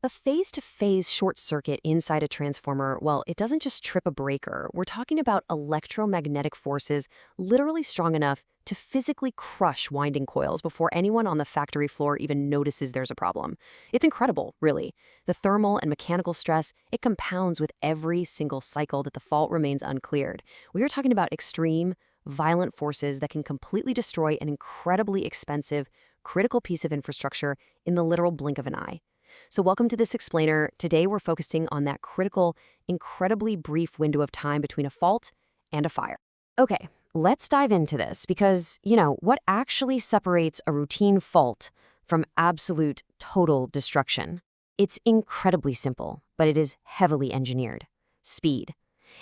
A phase-to-phase short circuit inside a transformer, well, it doesn't just trip a breaker. We're talking about electromagnetic forces literally strong enough to physically crush winding coils before anyone on the factory floor even notices there's a problem. It's incredible, really. The thermal and mechanical stress, it compounds with every single cycle that the fault remains uncleared. We are talking about extreme, violent forces that can completely destroy an incredibly expensive, critical piece of infrastructure in the literal blink of an eye. So welcome to this explainer. Today we're focusing on that critical, incredibly brief window of time between a fault and a fire. Okay, let's dive into this because, what actually separates a routine fault from absolute, total destruction? It's incredibly simple, but it is heavily engineered. Speed.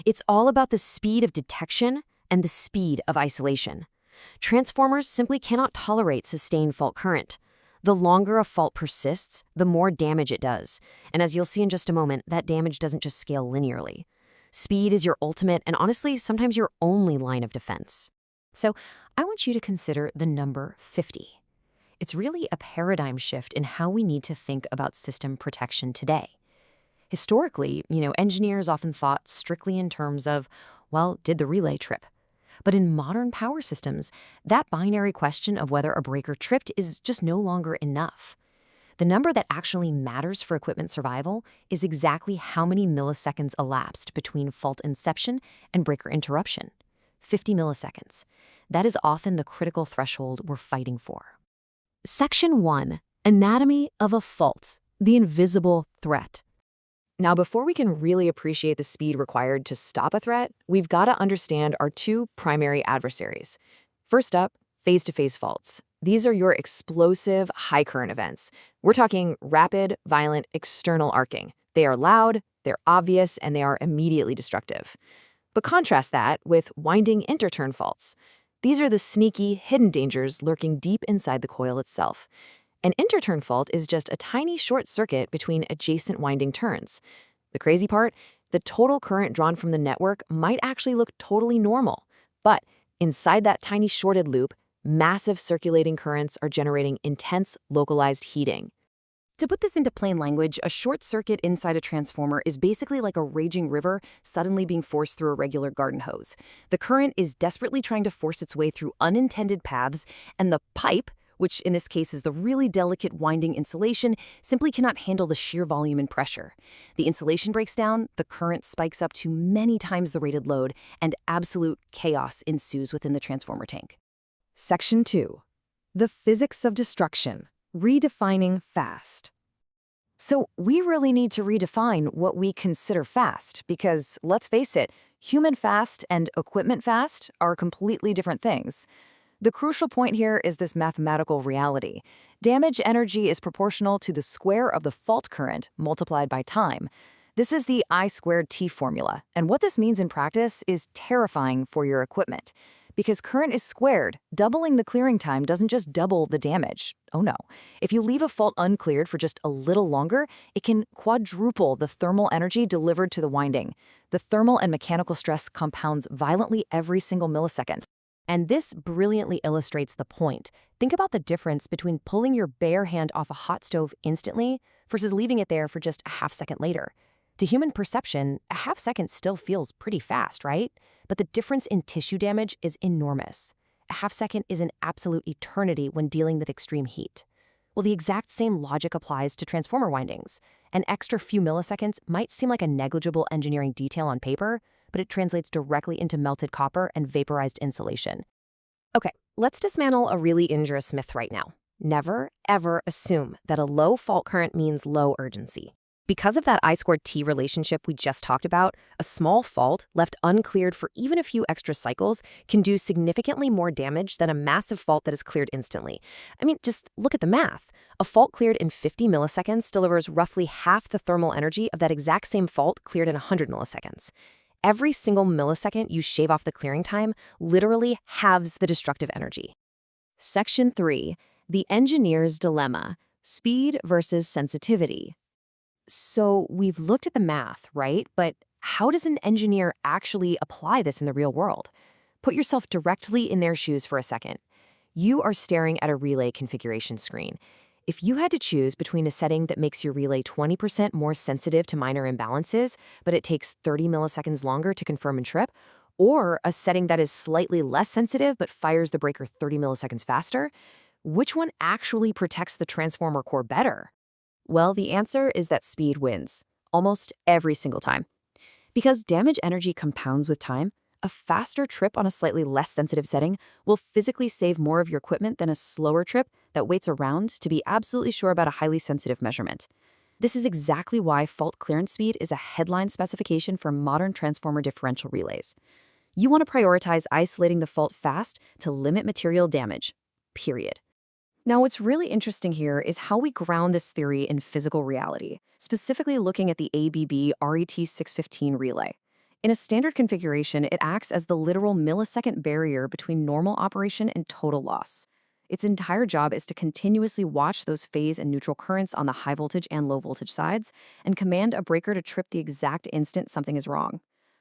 It's all about the speed of detection and the speed of isolation. Transformers simply cannot tolerate sustained fault current. The longer a fault persists, the more damage it does. And as you'll see in just a moment, that damage doesn't just scale linearly. Speed is your ultimate and honestly, sometimes your only line of defense. So I want you to consider the number 50. It's really a paradigm shift in how we need to think about system protection today. Historically, engineers often thought strictly in terms of, well, did the relay trip? But in modern power systems, that binary question of whether a breaker tripped is just no longer enough. The number that actually matters for equipment survival is exactly how many milliseconds elapsed between fault inception and breaker interruption. 50 milliseconds. That is often the critical threshold we're fighting for. Section 1. Anatomy of a fault. The invisible threat. Now, before we can really appreciate the speed required to stop a threat, we've got to understand our two primary adversaries. First up, phase-to-phase faults. These are your explosive, high-current events. We're talking rapid, violent, external arcing. They are loud, they're obvious, and they are immediately destructive. But contrast that with winding interturn faults. These are the sneaky, hidden dangers lurking deep inside the coil itself. An interturn fault is just a tiny short circuit between adjacent winding turns. The crazy part? The total current drawn from the network might actually look totally normal. But inside that tiny shorted loop, massive circulating currents are generating intense, localized heating. To put this into plain language, a short circuit inside a transformer is basically like a raging river suddenly being forced through a regular garden hose. The current is desperately trying to force its way through unintended paths, and the pipe, which in this case is the really delicate winding insulation, simply cannot handle the sheer volume and pressure. The insulation breaks down, the current spikes up to many times the rated load, and absolute chaos ensues within the transformer tank. Section 2. The physics of destruction. Redefining fast. So we really need to redefine what we consider fast because, let's face it, human fast and equipment fast are completely different things. The crucial point here is this mathematical reality. Damage energy is proportional to the square of the fault current multiplied by time. This is the I²T formula, and what this means in practice is terrifying for your equipment. Because current is squared, doubling the clearing time doesn't just double the damage. Oh no. If you leave a fault uncleared for just a little longer, it can quadruple the thermal energy delivered to the winding. The thermal and mechanical stress compounds violently every single millisecond. And this brilliantly illustrates the point. Think about the difference between pulling your bare hand off a hot stove instantly versus leaving it there for just a half second later. To human perception, a half second still feels pretty fast, right? But the difference in tissue damage is enormous. A half second is an absolute eternity when dealing with extreme heat. Well, the exact same logic applies to transformer windings. An extra few milliseconds might seem like a negligible engineering detail on paper, but it translates directly into melted copper and vaporized insulation. Okay, let's dismantle a really injurious myth right now. Never, ever assume that a low fault current means low urgency. Because of that I²T relationship we just talked about, a small fault left uncleared for even a few extra cycles can do significantly more damage than a massive fault that is cleared instantly. I mean, just look at the math. A fault cleared in 50 milliseconds delivers roughly half the thermal energy of that exact same fault cleared in 100 milliseconds. Every single millisecond you shave off the clearing time literally halves the destructive energy. Section 3. The engineer's dilemma. Speed versus sensitivity. So we've looked at the math, right? But how does an engineer actually apply this in the real world? Put yourself directly in their shoes for a second. You are staring at a relay configuration screen. If you had to choose between a setting that makes your relay 20% more sensitive to minor imbalances, but it takes 30 milliseconds longer to confirm and trip, or a setting that is slightly less sensitive but fires the breaker 30 milliseconds faster, which one actually protects the transformer core better? Well, the answer is that speed wins, almost every single time. Because damage energy compounds with time, a faster trip on a slightly less sensitive setting will physically save more of your equipment than a slower trip that waits around to be absolutely sure about a highly sensitive measurement. This is exactly why fault clearance speed is a headline specification for modern transformer differential relays. You want to prioritize isolating the fault fast to limit material damage, period. Now, what's really interesting here is how we ground this theory in physical reality, specifically looking at the ABB RET615 relay. In a standard configuration, it acts as the literal millisecond barrier between normal operation and total loss. Its entire job is to continuously watch those phase and neutral currents on the high voltage and low voltage sides and command a breaker to trip the exact instant something is wrong.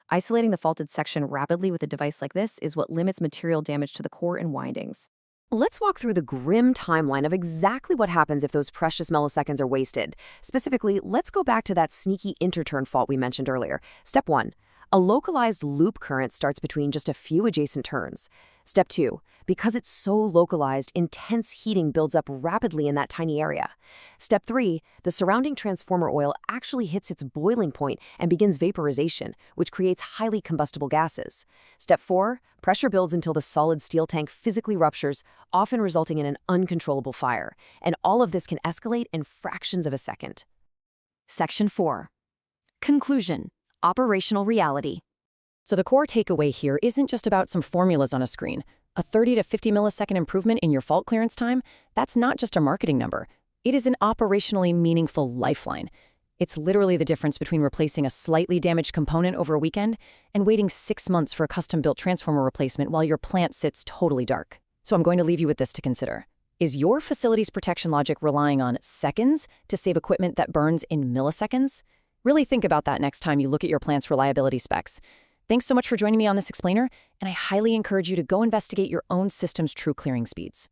Isolating the faulted section rapidly with a device like this is what limits material damage to the core and windings. Let's walk through the grim timeline of exactly what happens if those precious milliseconds are wasted. Specifically, let's go back to that sneaky interturn fault we mentioned earlier. Step 1. A localized loop current starts between just a few adjacent turns. Step 2. Because it's so localized, intense heating builds up rapidly in that tiny area. Step 3. The surrounding transformer oil actually hits its boiling point and begins vaporization, which creates highly combustible gases. Step 4. Pressure builds until the solid steel tank physically ruptures, often resulting in an uncontrollable fire. And all of this can escalate in fractions of a second. Section 4. Conclusion. Operational reality. So the core takeaway here isn't just about some formulas on a screen. A 30 to 50 millisecond improvement in your fault clearance time, that's not just a marketing number. It is an operationally meaningful lifeline. It's literally the difference between replacing a slightly damaged component over a weekend and waiting 6 months for a custom-built transformer replacement while your plant sits totally dark. So I'm going to leave you with this to consider. Is your facility's protection logic relying on seconds to save equipment that burns in milliseconds? Really think about that next time you look at your plant's reliability specs. Thanks so much for joining me on this explainer, and I highly encourage you to go investigate your own system's true clearing speeds.